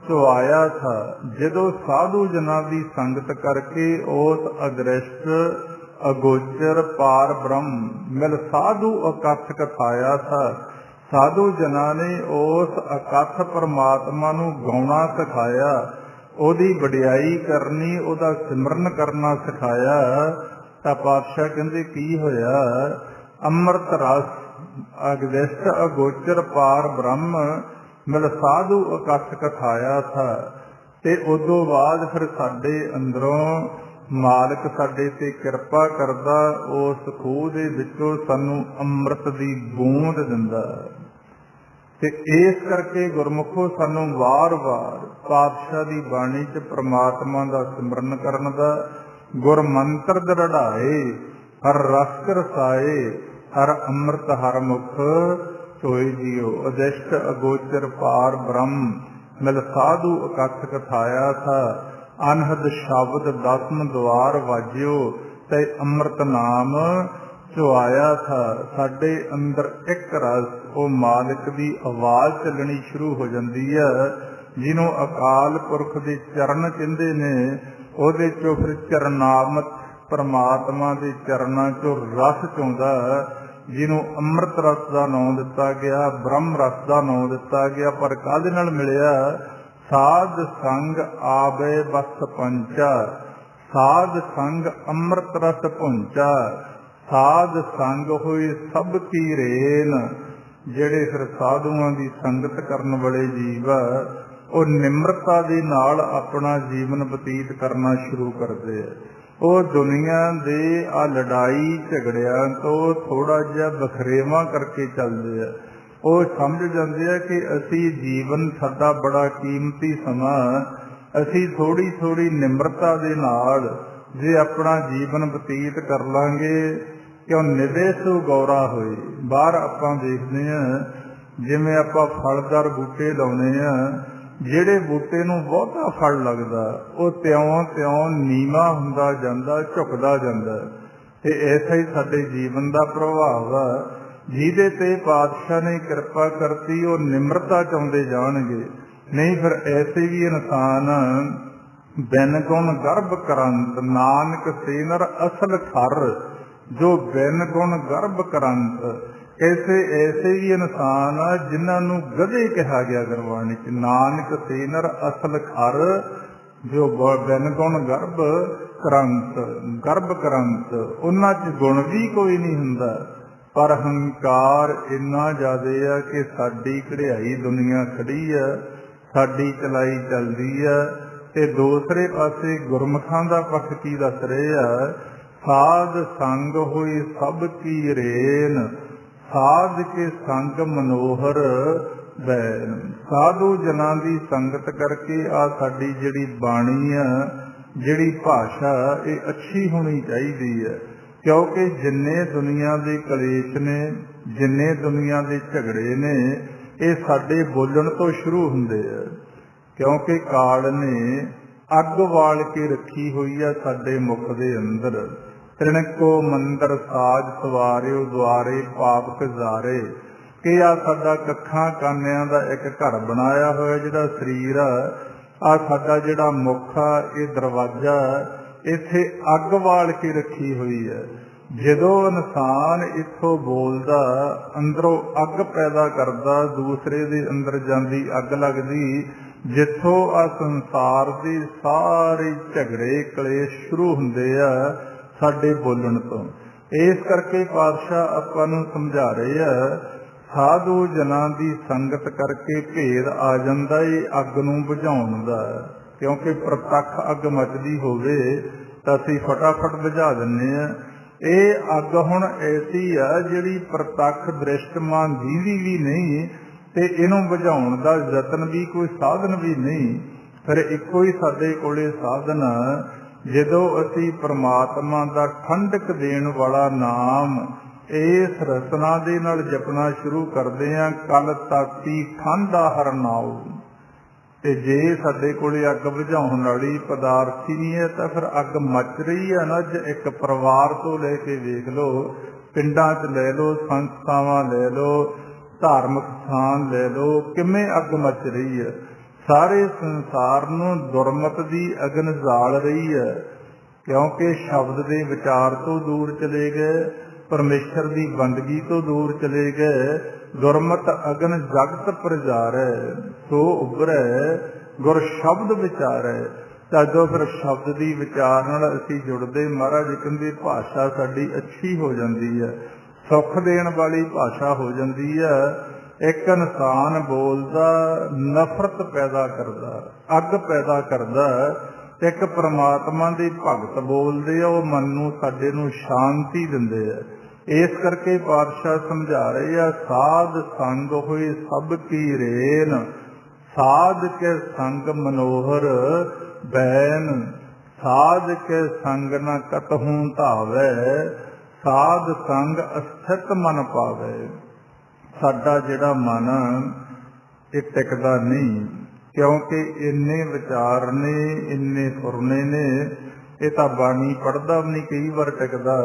ਚੁਆਇਆ ਥਾ। ਜਦੋਂ ਸਾਧੂ ਜਨਾਂ ਦੀ ਸੰਗਤ ਕਰਕੇ ਉਸ ਅਦ੍ਰਿਸ਼ਟ ਅਗੋਚਰ ਪਾਰ ਬ੍ਰਹਮ ਮਿਲ ਸਾਧੂ ਅਕਥ ਕਥਾਇਆ ਥਾ, ਸਾਧੂ ਜਨਾਂ ਨੇ ਉਸ ਅਕਥ ਪਰਮਾਤਮਾ ਨੂੰ ਗਾਉਣਾ ਸਿਖਾਇਆ, ਉਹਦੀ ਵਡਿਆਈ ਕਰਨੀ, ਉਹਦਾ ਸਿਮਰਨ ਕਰਨਾ ਸਿਖਾਇਆ। ਤਾਂ ਪਾਤਸ਼ਾਹ ਕਹਿੰਦੇ ਕੀ ਹੋਇਆ? ਅੰਮ੍ਰਿਤ ਰਸ ਅਗਦਿਸ਼ਟ ਅਗੋਚਰ ਪਾਰ ਬ੍ਰਹਮ ਮਿਲ ਸਾਧੂ ਅਕਥ ਕਥਾਇਆ ਥਾ। ਤੇ ਉਦੋਂ ਬਾਅਦ ਫਿਰ ਸਾਡੇ ਅੰਦਰੋਂ ਮਾਲਕ ਸਾਡੇ ਤੇ ਕਿਰਪਾ ਕਰਦਾ, ਉਸ ਖੂਹ ਦੇ ਵਿੱਚੋਂ ਸਾਨੂੰ ਅੰਮ੍ਰਿਤ ਦੀ ਬੂੰਦ ਦਿੰਦਾ। ਤੇ ਇਸ ਕਰਕੇ ਗੁਰਮੁਖੋ ਸਾਨੂੰ ਵਾਰ-ਵਾਰ ਪਾਤਸ਼ਾਹ ਦੀ ਬਾਣੀ 'ਚ ਪ੍ਰਮਾਤਮਾ ਦਾ ਸਿਮਰਨ ਕਰਨ ਦਾ, ਗੁਰ ਮੰਤਰ ਦ੍ਰਿੜਾਏ, ਹਰ ਰਸ ਰਸਾਏ, ਹਰ ਅੰਮ੍ਰਿਤ ਹਰ ਮੁਖ ਸੋਈ ਜੀਓ। ਅਦਿਸ਼ਟ ਅਗੋਚਰ ਪਾਰ ਬ੍ਰਹਮ ਮਿਲ ਸਾਧੂ ਅਕਥ ਕਥਾਇਆ ਥਾ, ਅਨਹਦ ਸ਼ਬਦ ਦਸਮ ਦੁਆਰ ਵਾਜਿਓ ਤੇ ਅੰਮ੍ਰਿਤ ਨਾਮ ਚੁਆਇਆ ਥਾ। ਸਾਡੇ ਅੰਦਰ ਇੱਕ ਰਸ, ਉਹ ਮਾਲਕ ਦੀ ਆਵਾਜ਼ ਚੱਲਣੀ ਸ਼ੁਰੂ ਹੋ ਜਾਂਦੀ ਹੈ। ਜਿਹਨੂੰ ਅਕਾਲ ਪੁਰਖ ਦੇ ਚਰਨ ਕਹਿੰਦੇ ਨੇ, ਉਹਦੇ ਚੋਂ ਫਿਰ ਚਰਨਾਮਤ ਪਰਮਾਤਮਾ ਦੇ ਚਰਨਾਂ ਚੋਂ ਰਸ ਚੋਂਦਾ। ਜਿਹਨੂੰ ਅੰਮ੍ਰਿਤ ਰਸ ਦਾ ਨਾਂ ਦਿੱਤਾ ਗਿਆ, ਬ੍ਰਹਮ ਰਸ ਦਾ ਨਾਂ ਦਿੱਤਾ ਗਿਆ। ਪਰ ਕਾਹਦੇ ਨਾਲ ਮਿਲਿਆ? ਸਾਧ ਸੰਗ ਆਵੇ ਬਸ ਪੰਚਾ, ਸਾਧ ਸੰਗ ਅੰਮ੍ਰਿਤ ਰਸ ਪੁੰਚਾ, ਸਾਧ ਸੰਗ ਹੋਈ ਸਭ ਕੀ ਰੇਨ। ਜਿਹੜੇ ਫਿਰ ਸਾਧੂਆਂ ਦੀ ਸੰਗਤ ਕਰਨ ਵਾਲੇ ਜੀਵ ਆ, ਉਹ ਨਿਮਰਤਾ ਦੇ ਨਾਲ ਆਪਣਾ ਜੀਵਨ ਬਤੀਤ ਕਰਨਾ ਸ਼ੁਰੂ ਕਰਦੇ ਆ। ਉਹ ਦੁਨੀਆ ਦੇ ਆ ਲੜਾਈ ਝਗੜਿਆਂ ਤੋਂ ਥੋੜਾ ਜਿਹਾ ਬਖਰੇਵਾਂ ਕਰਕੇ ਚੱਲਦੇ ਆ। ਉਹ ਸਮਝ ਜਾਂਦੇ ਆ ਕਿ ਅਸੀਂ ਜੀਵਨ ਸਾਡਾ ਬੜਾ ਕੀਮਤੀ ਸਮਾਂ, ਅਸੀਂ ਥੋੜੀ ਥੋੜੀ ਨਿਮਰਤਾ ਦੇ ਨਾਲ ਜੇ ਆਪਣਾ ਜੀਵਨ ਬਤੀਤ ਕਰ ਲਾਂਗੇ, ਕਿਉਂ ਨਿਵੇ ਸੋ ਗੌਰਾ ਹੋਏ। ਬਾਹਰ ਆਪਾਂ ਦੇਖਦੇ ਹਾਂ, ਜਿਵੇਂ ਆਪਾਂ ਫਲਦਾਰ ਬੂਟੇ ਲਾਉਂਦੇ ਹਾਂ, ਜਿਹੜੇ ਬੂਟੇ ਨੂੰ ਬਹੁਤਾ ਫਲ ਲੱਗਦਾ, ਉਹ ਤਿਉਂ ਤਿਉਂ ਨੀਵਾਂ ਹੁੰਦਾ ਜਾਂਦਾ, ਝੁਕਦਾ ਜਾਂਦਾ। ਤੇ ਐਸਾ ਹੀ ਸਾਡੇ ਜੀਵਨ ਦਾ ਪ੍ਰਭਾਵ ਆ। ਜਿਹਦੇ ਤੇ ਪਾਤਸ਼ਾਹ ਨੇ ਕਿਰਪਾ ਕਰਤੀ, ਉਹ ਨਿਮਰਤਾ ਚਾਹੁੰਦੇ ਜਾਣਗੇ। ਨਹੀਂ ਫਿਰ ਐਸੇ ਵੀ ਇਨਸਾਨ ਬਿਨ ਗੁਣ ਗਰਭ ਕਰੰਤ, ਨਾਨਕ ਸੇ ਨਰ ਅਸਲ ਖਰ, ਜੋ ਬਿਨ ਗੁਣ ਗਰਭ ਕਰੰਤ। ਐਸੇ ਵੀ ਇਨਸਾਨ ਆ ਜਿਨ੍ਹਾਂ ਨੂੰ ਗਧੇ ਕਿਹਾ ਗਿਆ ਗੁਰਬਾਣੀ ਚ। ਨਾਨਕ ਸੇ ਨਰ ਅਸਲ ਖਰ, ਜੋ ਬਿਨ ਗੁਣ ਗਰਭ ਕਰੰਤ, ਗਰਭ ਕਰੰਤ। ਉਹਨਾਂ ਚ ਗੁਣ ਵੀ ਕੋਈ ਨਹੀਂ ਹੁੰਦਾ, ਪਰ ਹੰਕਾਰ ਇੰਨਾ ਜ਼ਿਆਦਾ ਆ ਕਿ ਸਾਡੀ ਕਢਿਆਈ ਦੁਨੀਆ ਖੜੀ ਆ, ਸਾਡੀ ਚਲਾਈ ਚੱਲਦੀ ਆ। ਤੇ ਦੂਸਰੇ ਪਾਸੇ ਗੁਰਮੁਖਾਂ ਦਾ ਪੱਖ ਕੀ ਦੱਸ ਰਹੇ ਆ? ਸਾਧ ਸੰਗ ਹੋਈ ਸਭ ਕੀ ਰੇਨ, ਸਾਧ ਕੇ ਸੰਗ ਮਨੋਹਰ ਬੈਨ। ਸਾਧੂ ਜਨਾਂ ਦੀ ਸੰਗਤ ਕਰਕੇ ਆ ਸਾਡੀ ਜਿਹੜੀ ਬਾਣੀ ਆ, ਜਿਹੜੀ ਭਾਸ਼ਾ, ਇਹ ਅੱਛੀ ਹੋਣੀ ਚਾਹੀਦੀ ਹੈ। ਕਿਉਂਕਿ ਜਿੰਨੇ ਦੁਨੀਆ ਦੇ ਕਲੇਸ਼ ਨੇ, ਜਿੰਨੇ ਦੁਨੀਆ ਦੇ ਝਗੜੇ ਨੇ, ਇਹ ਸਾਡੇ ਬੋਲਣ ਤੋਂ ਸ਼ੁਰੂ ਹੁੰਦੇ ਆ। ਕਿਉਂਕਿ ਕਾਲ ਨੇ ਅੱਗ ਵਾਲ ਕੇ ਰੱਖੀ ਹੋਈ ਆ ਸਾਡੇ ਮੁਖ ਦੇ ਅੰਦਰ। ਤ੍ਰਿਣਕੋ ਮੰਦਰ ਸਾਜ ਸਵਾਰਿਓ ਦੁਆਰੇ ਪਾਪ ਕਜ਼ਾਰੇ। ਕਿ ਆ ਸਾਡਾ ਕੱਖਾਂ ਕਾਨਿਆਂ ਦਾ ਇੱਕ ਘਰ ਬਣਾਇਆ ਹੋਇਆ ਜਿਹੜਾ ਸਰੀਰ ਆ ਸਾਡਾ ਜਿਹੜਾ ਮੁੱਖ ਆ, ਇਹ ਦਰਵਾਜ਼ਾ, ਇੱਥੇ ਅੱਗ ਵਾਲ ਕੇ ਰੱਖੀ ਹੋਈ ਹੈ। ਜਦੋਂ ਇਨਸਾਨ ਇੱਥੋਂ ਬੋਲਦਾ, ਅੰਦਰੋਂ ਅੱਗ ਪੈਦਾ ਕਰਦਾ, ਦੂਸਰੇ ਦੇ ਅੰਦਰ ਜਾਂਦੀ ਅੱਗ ਲੱਗਦੀ, ਜਿੱਥੋਂ ਆ ਸੰਸਾਰ ਦੀ ਸਾਰੇ ਝਗੜੇ ਕਲੇਸ਼ ਸ਼ੁਰੂ ਹੁੰਦੇ ਆ ਸਾਡੇ ਬੋਲਣ ਤੋਂ। ਇਸ ਕਰਕੇ ਪਾਤਸ਼ਾਹ ਆਪਾਂ ਨੂੰ ਸਮਝਾ ਰਹੇ ਆ, ਸਾਧੂ ਜਨਾਂ ਦੀ ਸੰਗਤ ਕਰਕੇ ਭੇਦ ਆ ਜਾਂਦਾ ਏ ਅੱਗ ਨੂੰ ਬੁਝਾਉਣ ਦਾ। ਕਿਉਂਕਿ ਪ੍ਰਤੱਖ ਅੱਗ ਮੱਚਦੀ ਹੋਵੇ ਤਾਂ ਅਸੀਂ ਫਟਾਫਟ ਬੁਝਾ ਦਿੰਦੇ ਹਾਂ। ਇਹ ਅੱਗ ਹੁਣ ਐਸੀ ਆ ਜਿਹੜੀ ਪ੍ਰਤੱਖ ਦ੍ਰਿਸ਼ਟਮਾਨ ਦੀਦੀ ਵੀ ਨਹੀਂ, ਤੇ ਇਹਨੂੰ ਬੁਝਾਉਣ ਦਾ ਯਤਨ ਵੀ ਕੋਈ ਸਾਧਨ ਵੀ ਨਹੀਂ। ਫਿਰ ਇੱਕੋ ਹੀ ਸਾਡੇ ਕੋਲੇ ਸਾਧਨ, ਜਦੋਂ ਅਸੀਂ ਪ੍ਰਮਾਤਮਾ ਦਾ ਠੰਡਕ ਦੇਣ ਵਾਲਾ ਨਾਮ ਇਸ ਰਸਨਾ ਦੇ ਨਾਲ ਜਪਣਾ ਸ਼ੁਰੂ ਕਰਦੇ ਹਾਂ, ਕਲ ਤਾਤੀ ਠੰਡਾ ਹਰ ਨਾਉ। ਤੇ ਜੇ ਸਾਡੇ ਕੋਲੇ ਅੱਗ ਬੁਝਾਉਣ ਵਾਲੀ ਪਦਾਰਥ ਹੀ ਨਹੀਂ ਹੈ, ਤਾਂ ਫਿਰ ਅੱਗ ਮੱਚ ਰਹੀ ਹੈ ਨਾ। ਇੱਕ ਪਰਿਵਾਰ ਤੋਂ ਲੈ ਕੇ ਵੇਖ ਲਓ, ਪਿੰਡਾਂ 'ਚ ਲੈ ਲਓ, ਸੰਸਥਾਵਾਂ ਲੈ ਲਓ, ਧਾਰਮਿਕ ਸਥਾਨ ਲੈ ਲਓ, ਕਿਵੇਂ ਅੱਗ ਮੱਚ ਰਹੀ ਹੈ। ਸਾਰੇ ਸੰਸਾਰ ਨੂੰ ਦੁਰਮਤ ਦੀ ਅਗਨ ਜਾਲ ਰਹੀ ਹੈ। ਕਿਉਂਕਿ ਸ਼ਬਦ ਦੇ ਵਿਚਾਰ ਤੋਂ ਦੂਰ ਚਲੇ ਗਏ, ਪਰਮੇਸ਼ਰ ਦੀ ਬੰਦਗੀ ਤੋਂ ਦੂਰ ਚਲੇ ਗਏ। ਗੁਰਮਤ ਅਗਨ ਜਗਤ ਪ੍ਰਜਾਰੈ, ਸੋ ਉਭਰੈ ਗੁਰ ਸ਼ਬਦ ਵਿਚਾਰੈ। ਤਾਂ ਜੋ ਫਿਰ ਸ਼ਬਦ ਦੀ ਵਿਚਾਰ ਨਾਲ ਅਸੀਂ ਜੁੜਦੇ, ਮਹਾਰਾਜ ਕਹਿੰਦੇ ਭਾਸ਼ਾ ਸਾਡੀ ਅੱਛੀ ਹੋ ਜਾਂਦੀ ਹੈ, ਸੁੱਖ ਦੇਣ ਵਾਲੀ ਭਾਸ਼ਾ ਹੋ ਜਾਂਦੀ ਹੈ। ਇੱਕ ਇਨਸਾਨ ਬੋਲਦਾ ਨਫ਼ਰਤ ਪੈਦਾ ਕਰਦਾ, ਅੱਗ ਪੈਦਾ ਕਰਦਾ। ਇੱਕ ਪ੍ਰਮਾਤਮਾ ਦੇ ਭਗਤ ਬੋਲਦੇ ਆ, ਉਹ ਮਨ ਨੂੰ ਸਾਡੇ ਨੂੰ ਸ਼ਾਂਤੀ ਦਿੰਦੇ ਆ। ਇਸ ਕਰਕੇ ਪਾਤਸ਼ਾਹ ਸਮਝਾ ਰਹੇ ਆ, ਸਾਧ ਸੰਗ ਹੋਏ ਸਭ ਕੀ ਰੇਨ, ਸਾਧ ਕੇ ਸੰਗ ਮਨੋਹਰ ਬੈਨ। ਸਾਧ ਕੇ ਸੰਗ ਨ ਕਤਹੂ ਧਾਵੈ, ਸਾਧ ਸੰਗ ਅਸਥਿਤ ਮਨ ਪਾਵੇ। ਸਾਡਾ ਜਿਹੜਾ ਮਨ ਇਹ ਟਿਕਦਾ ਨਹੀਂ, क्योंकि इन्ने विचार ने, इन्ने फुरने ने, ये तो बाणी पढ़दा भी नहीं कई बार टिकदा,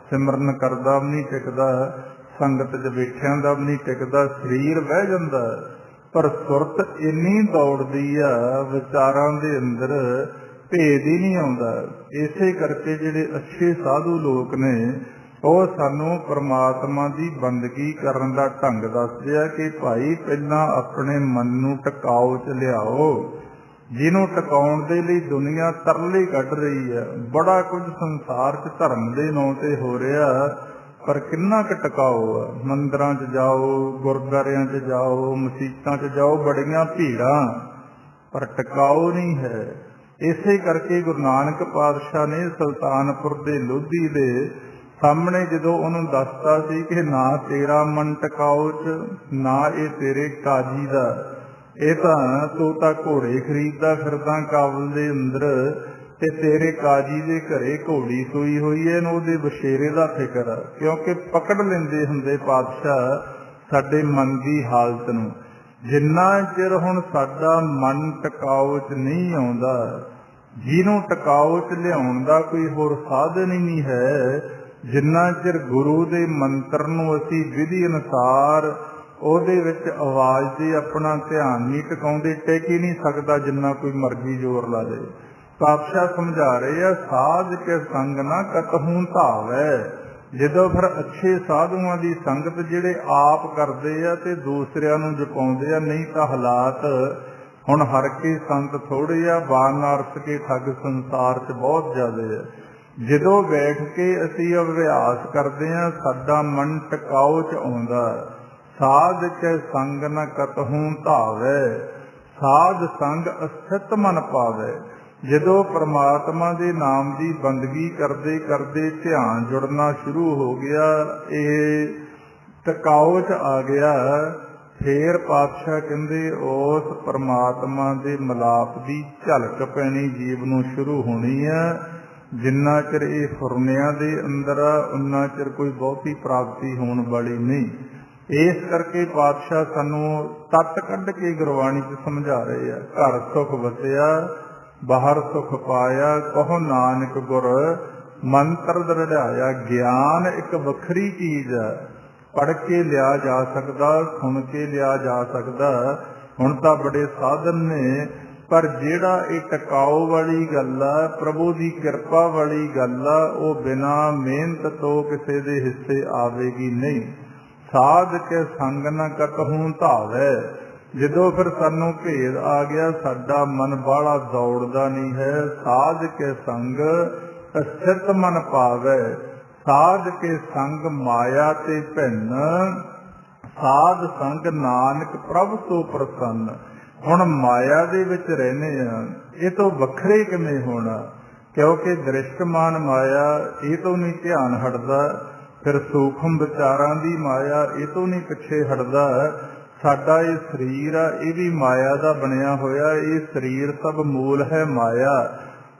सिमरन करदा भी नहीं टिकदा, संगत च बैठिया दा भी नहीं टिकदा, शरीर बह जांदा, पर सुरत इन्नी दौड़दी आ विचारां दे अंदर, भेद ही नहीं आउंदा। इसे करके जिहड़े अच्छे साधु लोक ने ਉਹ ਸਾਨੂੰ परमात्मा की बंदगी करन दा ढंग दसदे आ कि भाई पहला अपने मन नूं टकाओ च लियाओ। जिन्हों टकाउण दे लई दुनिया तरले कढ़ रही है, बड़ा कुछ संसार च धर्म दे नां ते हो रहा, पर किन्ना क टकाओ आ। मंदिरां च जाओ, गुरद्वारियां च जाओ, मसीतां च जाओ, बड़ियां भीड़ां, पर टकाओ नहीं है। इसे करके गुरु नानक पातशाह ने सुल्तानपुर दे लोधी दे सामने जो उन्होंने दसता सी कि ना तेरा मन टकाओ च, ना ये तेरे काजी दा, ये तू तो घोड़े खरीददा फिरदा काबल दे अंदर, ते तेरे काजी दे घरे घोड़ी सोई हुई है, ओहदे बछेरे दा फिकर, क्योंकि पकड़ लेंदे हुंदे पातशाह साडे मन की हालत नूं। जिन्ना चिर हुण साडा मन टकाओ च नहीं आउंदा, जिन्हों टकाओ च लियाउण दा कोई होर साधन ही नहीं है, जिन्ना चिर गुरु दे मंत्र नूं असीं विधि अनुसार ਉਹਦੇ ਵਿੱਚ आवाज़ से अपना ध्यान नहीं टिकाउंदे, टिक ही नहीं सकता जिन्ना कोई मर्जी जोर ला दे। पातशाह समझा रहे हैं, साध के संग ना कतहूं धावै। ਜਦੋਂ फिर अच्छे साधुआं की संगत जिहड़े आप करते आ ते दूसरिਆਂ ਨੂੰ ਜਪਾਉਂਦੇ आ, नहीं तो हालात हुण हर के संत थोड़े आ, वानरस के ठग संसार च बहुत ज़्यादा है। ਜਦੋਂ बैठ के असीं अभ्यास करते हैं, साडा मन टकाओ च आउंदा। साध के संग न कतहूं धावै, साध संग अस्थित मन पावै। ਜਦੋਂ परमात्मा के नाम की बंदगी करते करते ध्यान जुड़ना शुरू हो गया, ये टकाओ च आ गया, फिर पातशाह कहंदे उस परमात्मा के मिलाप की झलक पैनी जीव नूं शुरू होनी है। जिन्ना चिर ये फुरनिया दे अंदर उन्ना चिर कोई बहुती प्राप्ति होने वाली नहीं। इस करके पातशाह सानू तट कढ़ के गुरबाणी च समझा रहे हैं, घर सुख वसिया बाहर सुख पाया, कहो नानक गुर मंत्र दृढ़ाया। ज्ञान एक वखरी चीज है, पढ़ के लिया जा सकता, सुन के लिया जा सकता, हुण तां बड़े साधन ने, पर जिहड़ा ये टकाओ वाली गल आ, प्रभु की कृपा वाली गल आ, वो बिना मेहनत तो किसी दे हिस्से आवेगी नहीं। साध के संग न कतहूं धावै। ਜਦੋਂ फिर सानू भेद आ गया, साडा मन बाहला दौड़दा नहीं है। साध के संग स्थित मन पावै, साध के संग माया ते भिन्न, साध संग नानक प्रभ सो प्रसन्न। हुण माया दे विच रहने आ, ये तो वखरे किवें होना, क्योंकि दृष्टमान माया ये तो नहीं ध्यान हटदा, फिर सूक्ष्म विचारां दी माया ये तो नहीं पिछे हटदा। साडा ये शरीर आ, ये भी माया दा बनिया होया, ये शरीर सब मूल है माया।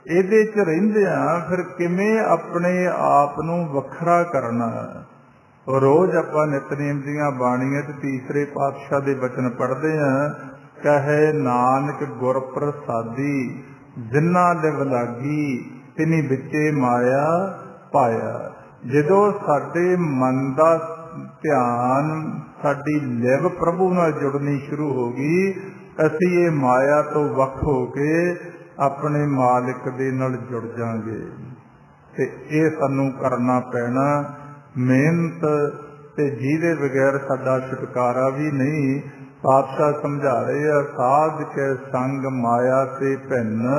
इहदे च रहिंदिआं फिर किवें अपने आप नूं वखरा करना। रोज़ आपां नितनेम दीआं बाणीआं च तीसरे पातशाह दे वचन पढ़दे आ, कहे नानक गुर प्रसादी, जिन्ना लिव लागी तिनी बिचे माया पाया। ਜਦੋਂ ਸਾਡੇ मन का ध्यान, साडी लिव प्रभु नाल जुड़नी शुरू हो गई, असीं ये माया तो वख हो के अपने मालिक दे नाल जुड़ जांगे। ते ये सानू करना पैना मेहनत, ते जिहदे बगैर साडा छुटकारा भी नहीं। पातशाह समझा रहे हैं, साध के संग माया से भिन्न,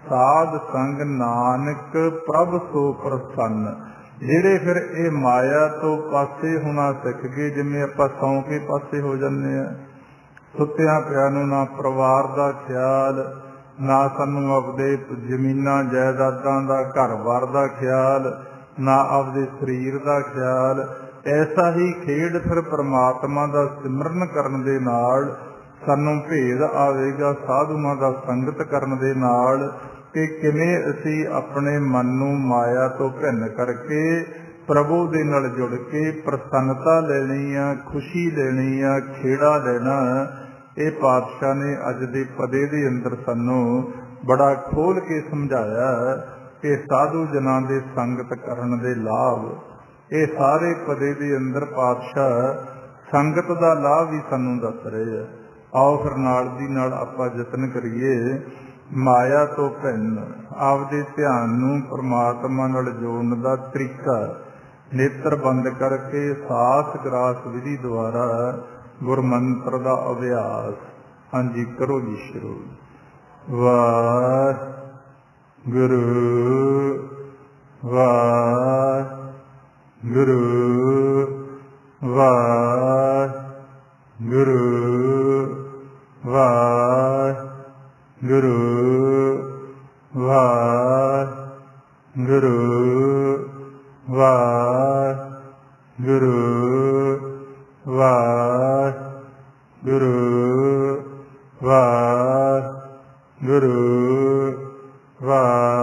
साध संग नानक प्रभ सो प्रसन्न। ਜਿਹੜੇ फिर ये माया तो पासे होना सीख गए, जिवें आपां सौ के पासे हो जाते हैं, सुत्तियां पिया नूं ना परिवार का ख्याल, ना सानू आपदे जमीनां जायदादां दा घर-बार का ख्याल, ना आपदे शरीर का ख्याल। ऐसा ही खेड फिर परमात्मा का सिमरन करन दे नाल सानू भेद आवेगा, साधुआं दा संगत करन दे नाल, कि किवें असीं अपने मन नूं माया तो भिन्न करके प्रभु दे नाल जुड़ के प्रसन्नता लेनी आ, खुशी लेनी आ, खेड़ा लेना। ਇਹ ਪਾਤਸ਼ਾਹ ਨੇ ਅੱਜ ਦੇ ਪਦੇ ਦੇ ਅੰਦਰ ਸਾਨੂੰ ਬੜਾ ਖੋਲ ਕੇ ਸਮਝਾਇਆ ਕਿ ਸਾਧੂ ਜਨਾਂ ਦੇ ਸੰਗਤ ਕਰਨ ਦੇ ਲਾਭ। ਇਹ ਸਾਰੇ ਪਦੇ ਦੇ ਅੰਦਰ ਪਾਤਸ਼ਾਹ ਸੰਗਤ ਦਾ ਲਾਭ ਵੀ ਸਾਨੂੰ ਦੱਸ ਰਹੇ ਆ। ਆਓ ਫਿਰ ਨਾਲ ਦੀ ਨਾਲ ਆਪਾਂ ਯਤਨ ਕਰੀਏ ਮਾਇਆ ਤੋਂ ਭਿੰਨ ਆਪਦੇ ਧਿਆਨ ਨੂੰ ਪ੍ਰਮਾਤਮਾ ਨਾਲ ਜੋੜਨ ਦਾ ਤਰੀਕਾ। ਨੇਤਰ ਬੰਦ ਕਰਕੇ ਸਾਸ ਗ੍ਰਾਸ ਵਿਧੀ ਦੁਆਰਾ ਗੁਰਮੰਤਰ ਦਾ ਅਭਿਆਸ। ਹਾਂਜੀ ਕਰੋ ਜੀ ਸ਼ੁਰੂ। ਵਾਹਿਗੁਰੂ ਵਾਹਿਗੁਰੂ ਵਾਹਿਗੁਰੂ ਵਾਹਿਗੁਰੂ ਵਾਹਿਗੁਰੂ ਵਾਹਿਗੁਰੂ ਵਾਹਿਗੁਰੂ ਵਾਹਿਗੁਰੂ ਵਾਹਿਗੁਰੂ ਵਾਹਿਗੁਰੂ